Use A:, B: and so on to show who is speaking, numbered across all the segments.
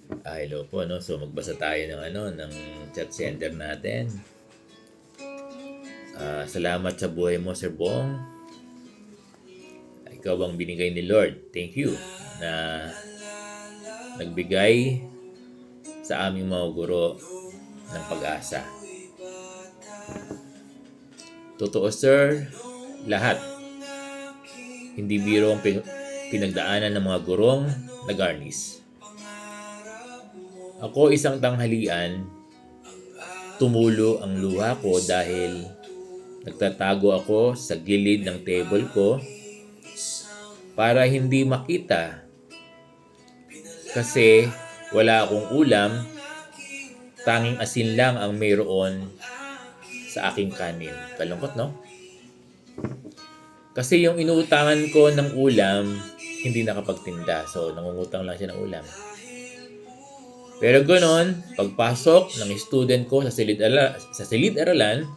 A: Hello po, no? So, magbasa tayo ng, ng chat sender natin. Salamat sa buhay mo, Sir Bong. Ikaw ang binigay ni Lord. Thank you na nagbigay sa aming mga guro ng pag-asa. Totoo, sir, lahat. Hindi biro ang pinagdaanan ng mga gurong nag-arnis. Ako isang tanghalian, tumulo ang luha ko dahil nagtatago ako sa gilid ng table ko para hindi makita kasi wala akong ulam, tanging asin lang ang mayroon sa aking kanin. Kalungkot, no? Kasi yung inuutangan ko ng ulam, hindi nakapagtinda. So, nangungutang lang siya ng ulam. Pero ganoon, pagpasok ng student ko sa silid-aralan,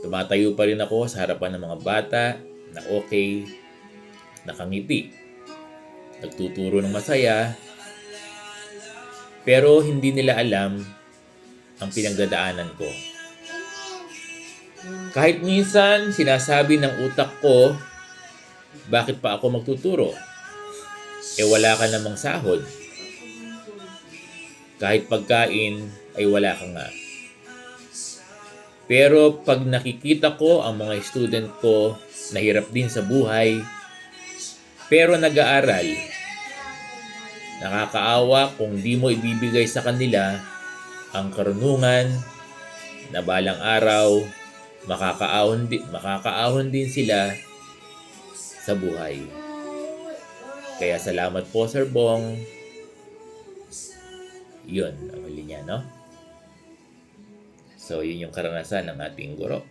A: tumatayo pa rin ako sa harapan ng mga bata na okay, nakangiti. Nagtuturo ng masaya, pero hindi nila alam ang pinagdadaanan ko. Kahit minsan, sinasabi ng utak ko, bakit pa ako magtuturo? Wala ka namang sahod. Kahit pagkain, ay wala ka nga. Pero pag nakikita ko ang mga student ko na hirap din sa buhay, pero nag-aaral, nakakaawa kung di mo ibibigay sa kanila ang karunungan na balang araw makakaahon din sila sa buhay. Kaya salamat po, Sir Bong. Yun ang huli niya, no? So, yun yung karanasan ng ating guro.